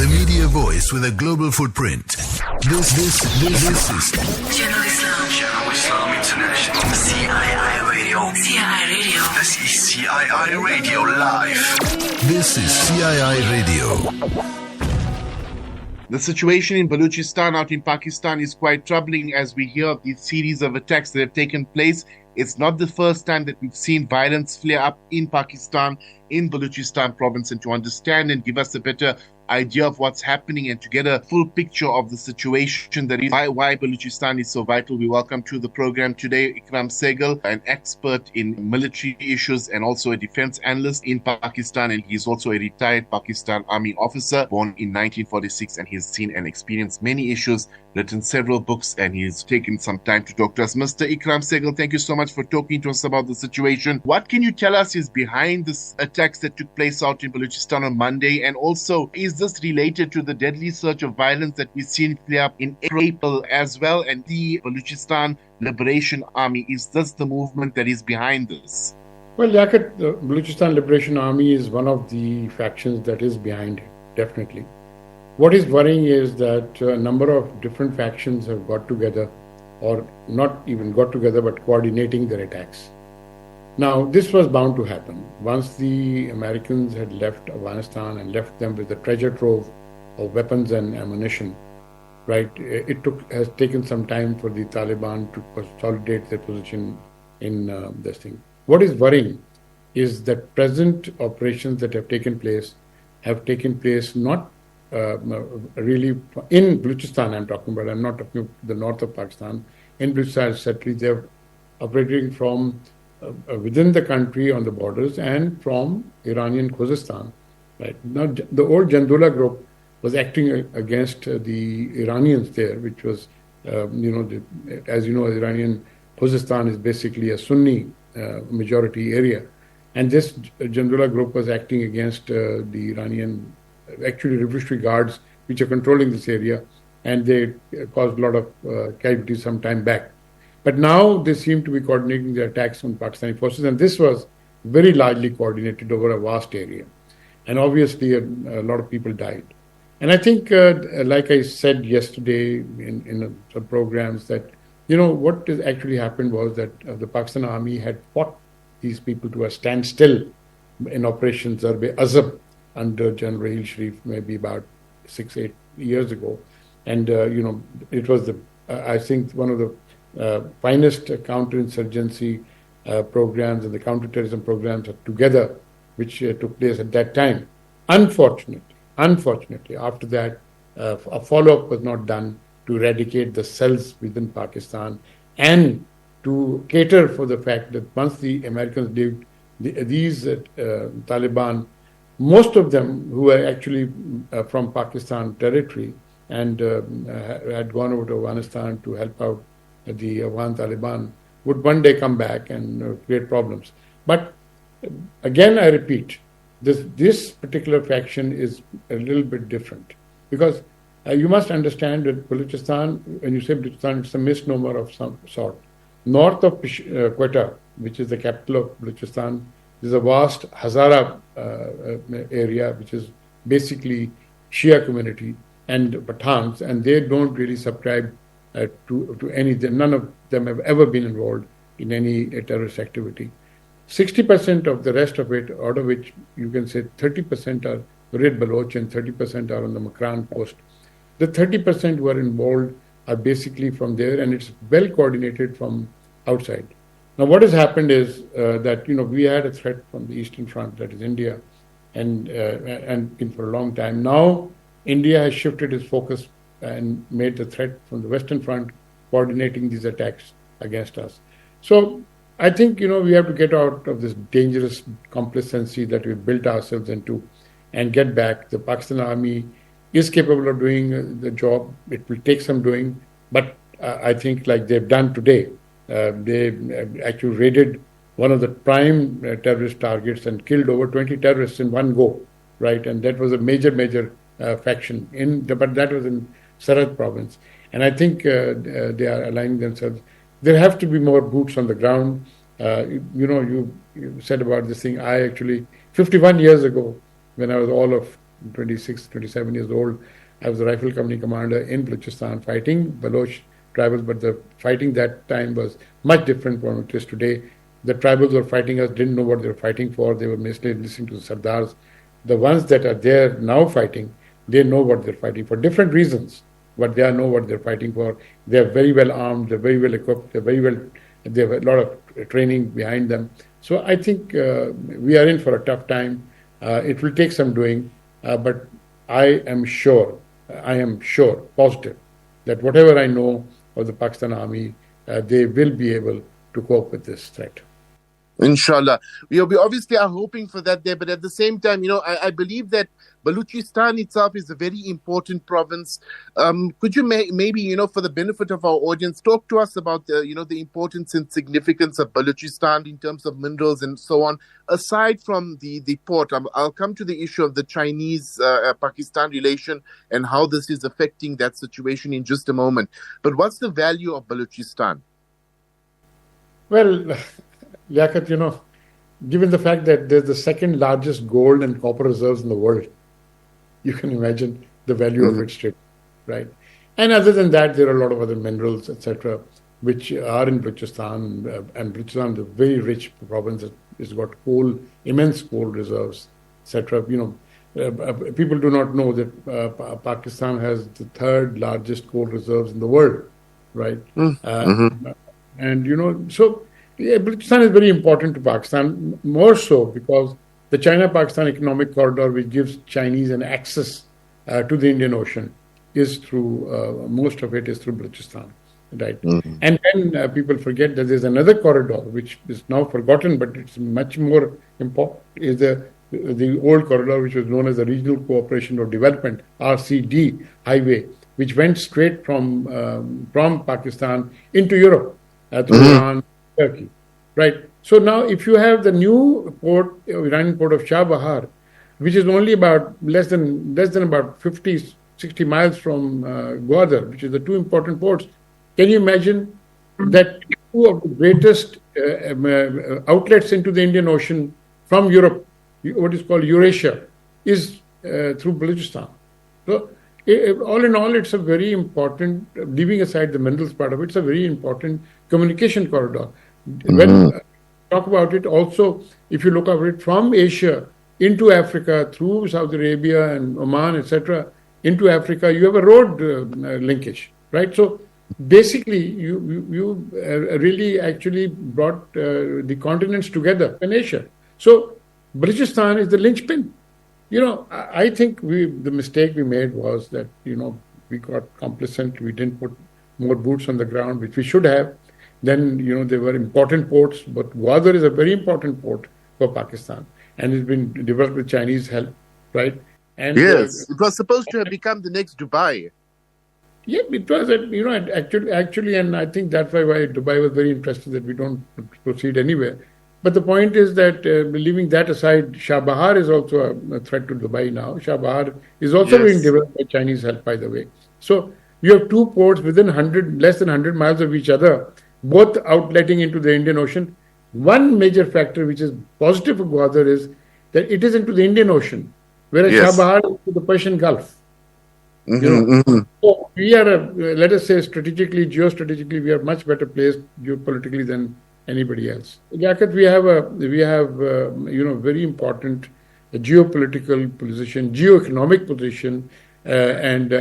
The media voice with a global footprint. This is Channel Islam International. CII Radio. CII Radio. This is CII Radio Live. This is CII Radio. The situation in Balochistan out in Pakistan is quite troubling as we hear of these series of attacks that have taken place. It's not the first time that we've seen violence flare up in Pakistan, in Balochistan province. And to understand and give us a better idea of what's happening and to get a full picture of the situation that is why Balochistan is so vital, we welcome to the program today Ikram Sehgal, an expert in military issues and also a defense analyst in Pakistan, and he's also a retired Pakistan Army officer born in 1946, and he's seen and experienced many issues, written several books, and he's taken some time to talk to us. Mr. Ikram Sehgal, thank you so much for talking to us about the situation. What can you tell us is behind this attacks that took place out in Balochistan on Monday, and also is this related to the deadly surge of violence that we've seen flare up in April as well, and the Balochistan Liberation Army? Is this the movement that is behind this? Well, Yakat, the Balochistan Liberation Army is one of the factions that is behind it, definitely. What is worrying is that a number of different factions have got together, or not even got together, but coordinating their attacks. Now, this was bound to happen. Once the Americans had left Afghanistan and left them with a treasure trove of weapons and ammunition, right, has taken some time for the Taliban to consolidate their position in this thing. What is worrying is that present operations that have taken place not really in Balochistan. I'm talking about. I'm not talking about the north of Pakistan. In Balochistan, certainly they're operating from within the country on the borders and from Iranian Khuzestan. Right now, the old Jandula group was acting against the Iranians there, which was, as you know, Iranian Khuzestan is basically a Sunni majority area, and this Jandula group was acting against the Iranian, actually Revolutionary Guards, which are controlling this area, and they caused a lot of casualties some time back. But now they seem to be coordinating the attacks on Pakistani forces, and this was very largely coordinated over a vast area. And obviously a lot of people died. And I think, like I said yesterday in some programs, that, what has actually happened was that the Pakistan Army had fought these people to a standstill in Operation Zarb-e-Azab under General Rahil Sharif, maybe about 6-8 years ago. And, it was, I think, one of the finest counterinsurgency programs and the counterterrorism programs together, which took place at that time. Unfortunately, after that, a follow-up was not done to eradicate the cells within Pakistan and to cater for the fact that once the Americans lived, these Taliban, most of them who were actually from Pakistan territory and had gone over to Afghanistan to help out the Afghan Taliban, would one day come back and create problems. But again, I repeat, this particular faction is a little bit different, because you must understand that Balochistan, when you say Balochistan, it's a misnomer of some sort. North of Quetta, which is the capital of Balochistan, is a vast Hazara area, which is basically Shia community and Pathans, and they don't really subscribe to any. None of them have ever been involved in any terrorist activity. 60% of the rest of it, out of which you can say 30% are Red Baloch and 30% are on the Makran coast. The 30% who are involved are basically from there, and it's well coordinated from outside. Now, what has happened is that we had a threat from the Eastern Front, that is India, and for a long time now, India has shifted its focus and made the threat from the Western Front coordinating these attacks against us. So I think, we have to get out of this dangerous complacency that we've built ourselves into and get back. The Pakistan Army is capable of doing the job. It will take some doing, but I think like they've done today, they actually raided one of the prime terrorist targets and killed over 20 terrorists in one go, right? And that was a major faction, but that was in Sarhad province. And I think they are aligning themselves. There have to be more boots on the ground. You said about this thing. I actually, 51 years ago, when I was all of 26, 27 years old. I was a rifle company commander in Balochistan fighting Baloch tribals, but the fighting that time was much different from it is today. The tribals were fighting us, didn't know what they were fighting for. They were mostly listening to the Sardars. The ones that are there now fighting, they know what they're fighting for, different reasons, but they know what they're fighting for. They're very well armed, they're very well equipped, they have a lot of training behind them. So I think we are in for a tough time. It will take some doing, but I am sure, positive, that whatever I know of the Pakistan Army, they will be able to cope with this threat. Inshallah. We obviously are hoping for that there, but at the same time, I believe that Balochistan itself is a very important province. Could you maybe, for the benefit of our audience, talk to us about the importance and significance of Balochistan in terms of minerals and so on, aside from the port? I'll come to the issue of the Chinese-Pakistan relation and how this is affecting that situation in just a moment. But what's the value of Balochistan? Well, Liaquat, given the fact that there's the second largest gold and copper reserves in the world, you can imagine the value of it straight, right? And other than that, there are a lot of other minerals, etc., which are in Balochistan, and Balochistan is a very rich province. It's got immense coal reserves, etc. People do not know that Pakistan has the third largest coal reserves in the world, right? And so. Yeah, Balochistan is very important to Pakistan, more so because the China-Pakistan economic corridor, which gives Chinese an access to the Indian Ocean, is through, most of it is through Balochistan, right? And then people forget that there's another corridor, which is now forgotten, but it's much more important, is the old corridor, which was known as the Regional Cooperation or Development, RCD highway, which went straight from Pakistan into Europe, through Iran, Turkey, right? So now if you have the new port, Iranian port of Shah Bahar, which is only about less than about 50, 60 miles from Gwadar, which is the two important ports, can you imagine that two of the greatest outlets into the Indian Ocean from Europe, what is called Eurasia, is through Balochistan. So all in all, it's a very important, leaving aside the minerals part of it, it's a very important communication corridor. When we talk about it, also, if you look at it from Asia into Africa, through Saudi Arabia and Oman, etc., into Africa, you have a road linkage, right? So basically, you really actually brought the continents together in Asia. So Balochistan is the linchpin. I think the mistake we made was that, we got complacent. We didn't put more boots on the ground, which we should have. Then, there were important ports, but Gwadar is a very important port for Pakistan, and it's been developed with Chinese help, right? And yes, it was supposed to have become the next Dubai. Yeah, it was, actually, and I think that's why Dubai was very interested that we don't proceed anywhere. But the point is that, leaving that aside, Shah Bahar is also a threat to Dubai now. Shah Bahar is also being developed by Chinese help, by the way. So you have two ports within less than 100 miles of each other, both outletting into the Indian Ocean. One major factor which is positive for Gwadar is that it is into the Indian Ocean, whereas Shah Bahar is to the Persian Gulf. So we are, let us say, geostrategically, we are much better placed geopolitically than anybody else. Liaquat, we have very important geopolitical position, geoeconomic position, and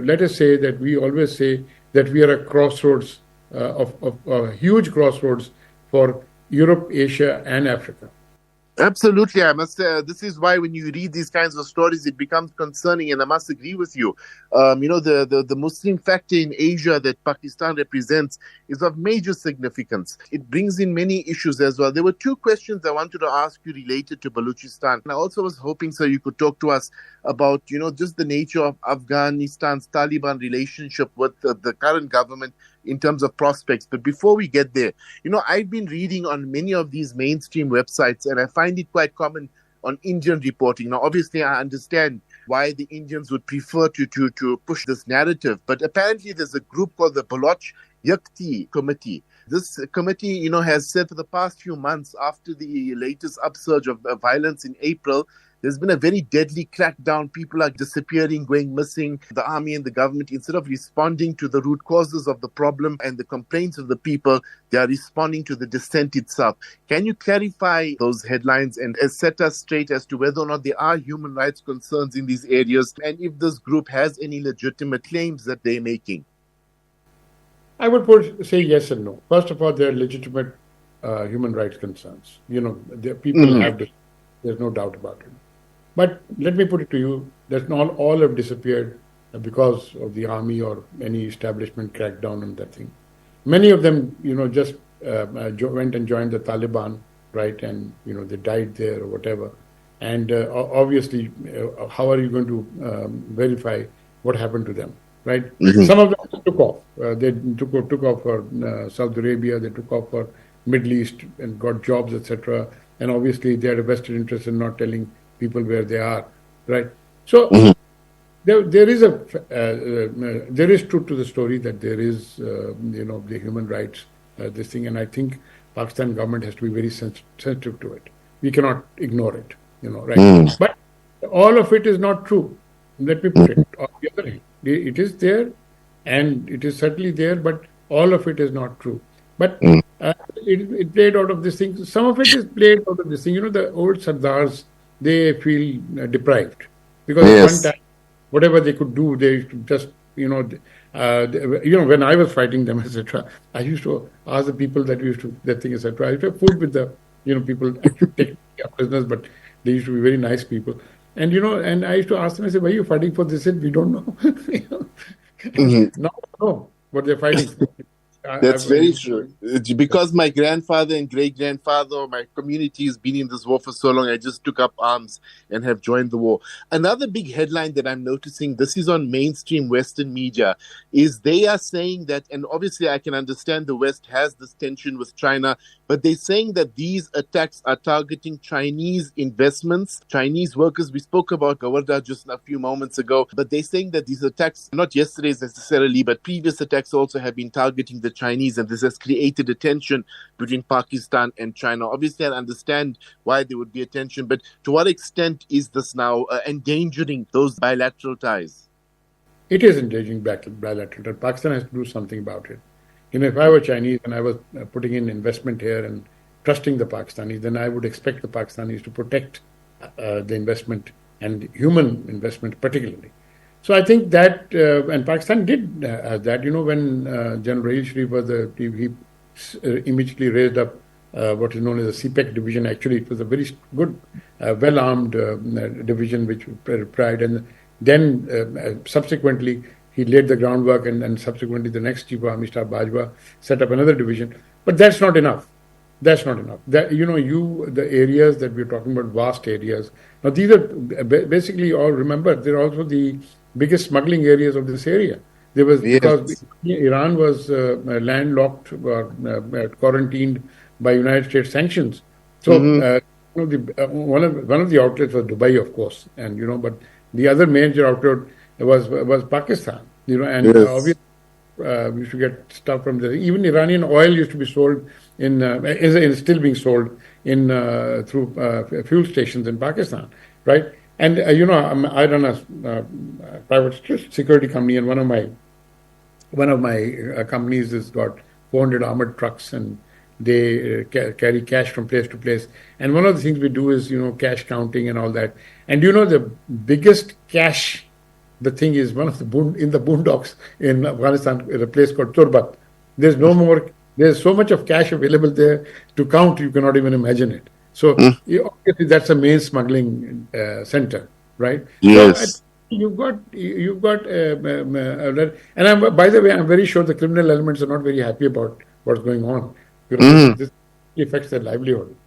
let us say that we always say that we are a crossroads, of a huge crossroads for Europe, Asia, and Africa. Absolutely, I must. This is why when you read these kinds of stories, it becomes concerning, and I must agree with you. The Muslim factor in Asia that Pakistan represents is of major significance. It brings in many issues as well. There were two questions I wanted to ask you related to Balochistan. And I also was hoping, sir, you could talk to us about, just the nature of Afghanistan's Taliban relationship with the current government in terms of prospects. But before we get there, I've been reading on many of these mainstream websites, and I find it quite common on Indian reporting. Now, obviously, I understand why the Indians would prefer to push this narrative, but apparently there's a group called the Baloch Yakti Committee. This committee, has said for the past few months, after the latest upsurge of violence in April, there's been a very deadly crackdown. People are disappearing, going missing. The army and the government, instead of responding to the root causes of the problem and the complaints of the people, they are responding to the dissent itself. Can you clarify those headlines and set us straight as to whether or not there are human rights concerns in these areas, and if this group has any legitimate claims that they're making? I would say yes and no. First of all, there are legitimate human rights concerns. People have this. There's no doubt about it. But let me put it to you, that not all have disappeared because of the army or any establishment crackdown on that thing. Many of them, just went and joined the Taliban, right? And, they died there or whatever. And obviously, how are you going to verify what happened to them, right? Some of them took off. They took off for Saudi Arabia, they took off for Middle East and got jobs, etc. And obviously, they had a vested interest in not telling people where they are, right? So there is truth to the story that there is, the human rights, this thing, and I think Pakistan government has to be very sensitive to it. We cannot ignore it, right? But all of it is not true. Let me put it on the other hand. It is there, and it is certainly there, but all of it is not true. But it played out of this thing. Some of it is played out of this thing. The old Sardars, they feel deprived because at one time, whatever they could do, they just, when I was fighting them, etc., I used to ask the people that thing, etc. I used to have food with the, people actually take prisoners, but they used to be very nice people. And, and I used to ask them, I said, why are you fighting for this? We don't know. No, what they're fighting for. That's very true. It's because my grandfather and great-grandfather, my community has been in this war for so long, I just took up arms and have joined the war. Another big headline that I'm noticing, this is on mainstream Western media, is they are saying that, and obviously I can understand the West has this tension with China, but they're saying that these attacks are targeting Chinese investments, Chinese workers. We spoke about Gawarda just a few moments ago, but they're saying that these attacks, not yesterday's necessarily, but previous attacks also have been targeting the Chinese, and this has created a tension between Pakistan and China. Obviously, I understand why there would be a tension, but to what extent is this now endangering those bilateral ties? It is endangering bilateral. Pakistan has to do something about it. If I were Chinese and I was putting in investment here and trusting the Pakistanis, then I would expect the Pakistanis to protect the investment and human investment particularly. So I think that, and Pakistan did that, when General Raheel Sharif was he immediately raised up what is known as the CPEC division. Actually, it was a very good, well-armed division which pride. And then subsequently, he laid the groundwork, and subsequently the next Chief of Army Staff, Bajwa, set up another division. But that's not enough. That's not enough. That the areas that we're talking about, vast areas. Now these are basically all. Remember, they're also the biggest smuggling areas of this area. There was because Iran was landlocked or quarantined by United States sanctions. So one of the outlets was Dubai, of course, and but the other major outlet was Pakistan. And obviously we used to get stuff from there. Even Iranian oil used to be sold is still being sold in through fuel stations in Pakistan, right? And I run a private security company, and one of my companies has got 400 armored trucks, and they carry cash from place to place. And one of the things we do is cash counting and all that. And the biggest cash, the thing is one of in the boondocks in Afghanistan, in a place called Turbat. There's no more. There's so much of cash available there to count, you cannot even imagine it. So obviously that's a main smuggling center, right? Yes. So you've got, and by the way, I'm very sure the criminal elements are not very happy about what's going on. This affects their livelihood.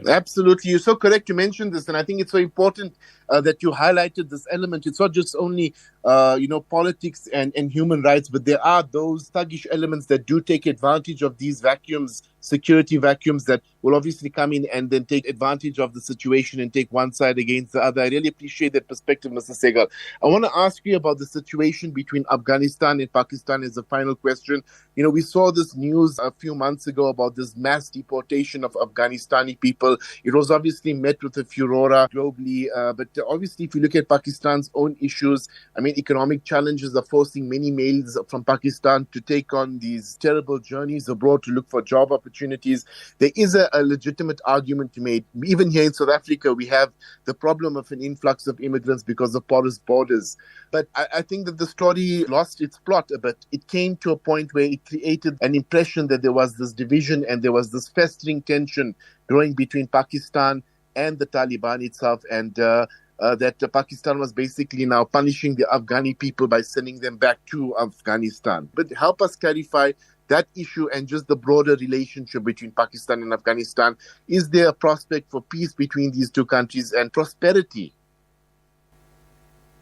Absolutely. You're so correct to mention this, and I think it's so important that you highlighted this element. It's not just only politics and human rights, but there are those thuggish elements that do take advantage of these vacuums, security vacuums, that will obviously come in and then take advantage of the situation and take one side against the other. I really appreciate that perspective, Mr. Sehgal. I want to ask you about the situation between Afghanistan and Pakistan as a final question. We saw this news a few months ago about this mass deportation of Afghanistani people. It was obviously met with a furore globally, but obviously if you look at Pakistan's own issues, economic challenges are forcing many males from Pakistan to take on these terrible journeys abroad to look for job opportunities. There is a legitimate argument to be made. Even here in South Africa, we have the problem of an influx of immigrants because of porous borders. But I think that the story lost its plot a bit. It came to a point where it created an impression that there was this division and there was this festering tension growing between Pakistan and the Taliban itself, and that Pakistan was basically now punishing the Afghani people by sending them back to Afghanistan. But help us clarify that issue and just the broader relationship between Pakistan and Afghanistan. Is there a prospect for peace between these two countries and prosperity?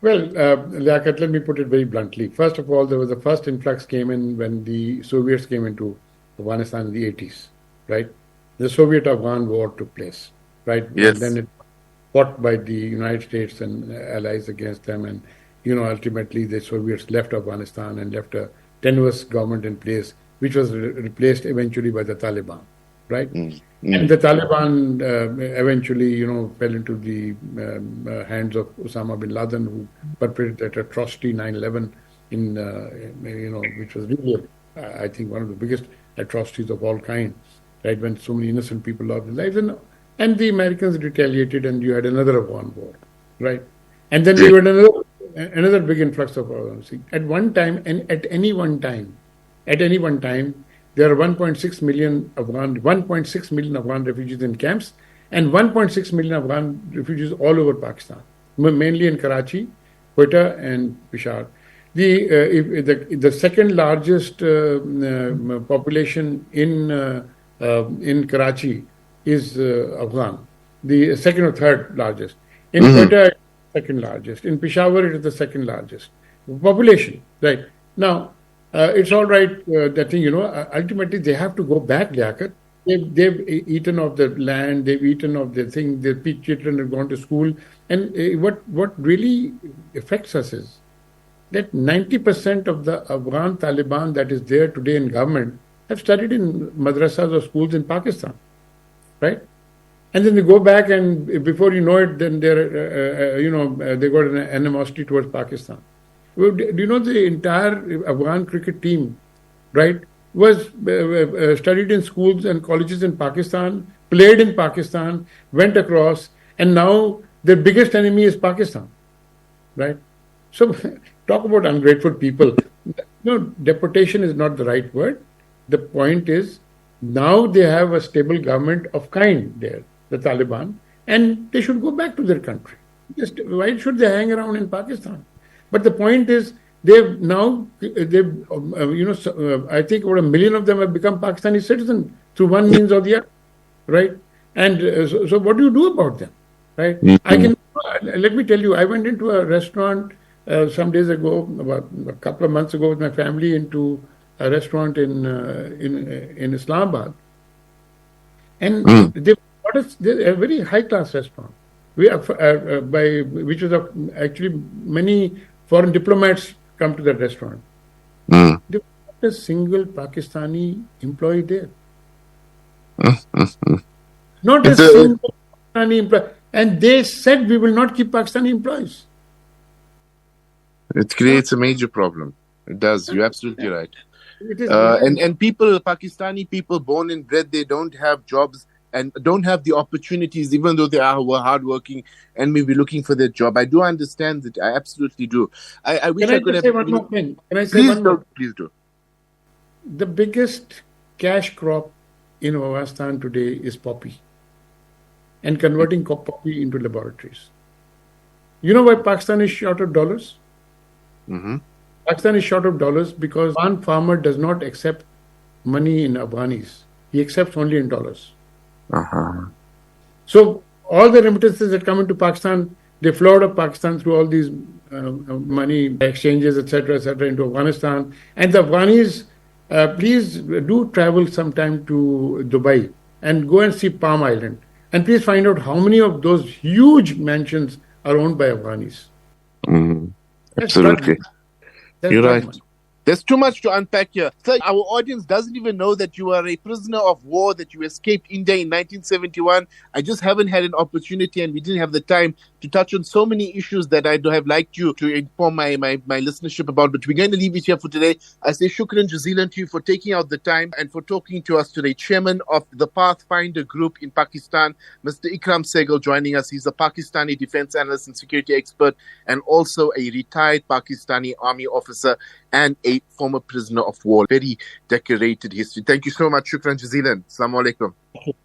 Well, Liaquat, let me put it very bluntly. First of all, there was the first influx came in when the Soviets came into Afghanistan in the 80s, right? The Soviet-Afghan war took place, right? Yes. And then it fought by the United States and allies against them. And, ultimately the Soviets left Afghanistan and left a tenuous government in place, which was replaced eventually by the Taliban, right? And the Taliban eventually, fell into the hands of Osama bin Laden, who perpetrated that atrocity 9/11, which was really, I think, one of the biggest atrocities of all kind, right? When so many innocent people lost their lives, and the Americans retaliated, and you had another Afghan war, right? And then you had another big influx of Afghans. At one time, and at any one time, there are 1.6 million Afghan refugees in camps, and 1.6 million Afghan refugees all over Pakistan, mainly in Karachi, Quetta, and Peshawar. The second largest population in Karachi is Afghan. The second or third largest. In Quetta, second largest. In Peshawar, it is the second largest population. Right now. It's all right that thing, ultimately they have to go back, Liaquat. They've eaten of the land, they've eaten of the thing, their children have gone to school. And what really affects us is that 90% of the Afghan Taliban that is there today in government have studied in madrasas or schools in Pakistan, right? And then they go back, and before you know it, then they got an animosity towards Pakistan. Do you know the entire Afghan cricket team, right, was studied in schools and colleges in Pakistan, played in Pakistan, went across, and now their biggest enemy is Pakistan, right? So talk about ungrateful people. Deportation is not the right word. The point is, now they have a stable government of kind there, the Taliban, and they should go back to their country. Why should they hang around in Pakistan? But the point is, I think over 1 million of them have become Pakistani citizens through one means or the other, right? And so what do you do about them, right? Let me tell you, I went into a restaurant some days ago, about a couple of months ago, with my family, into a restaurant in Islamabad, and they bought a very high-class restaurant. Which was actually many foreign diplomats come to that restaurant. There was not a single Pakistani employee there. Not a single Pakistani employee. And they said, we will not keep Pakistani employees. It creates a major problem. It does. You're absolutely right. And people, Pakistani people born and bred, they don't have jobs and don't have the opportunities, even though they were hardworking and may be looking for their job. I do understand that. I absolutely do. I wish I could have. Say one more thing? Can I say one more? Please do. The biggest cash crop in Afghanistan today is poppy, and converting poppy into laboratories. You know why Pakistan is short of dollars? Pakistan is short of dollars because one farmer does not accept money in Afghanis. He accepts only in dollars. So all the remittances that come into Pakistan, They flowed up Pakistan through all these money exchanges, etc., into Afghanistan. And the Afghanis, please do travel sometime to Dubai and go and see Palm Island. And please find out how many of those huge mansions are owned by Afghanis. Absolutely. You're right. Money. There's too much to unpack here. Sir, our audience doesn't even know that you are a prisoner of war, that you escaped India in 1971. I just haven't had an opportunity, and we didn't have the time to touch on so many issues that I do have liked you to inform my listenership about. But we're going to leave it here for today. I say shukran jazilan to you for taking out the time and for talking to us today. Chairman of the Pathfinder Group in Pakistan, Mr. Ikram Sehgal, joining us. He's a Pakistani defense analyst and security expert, and also a retired Pakistani army officer and a former prisoner of war. Very decorated history. Thank you so much. Shukran jazilan. Assalamu alaikum.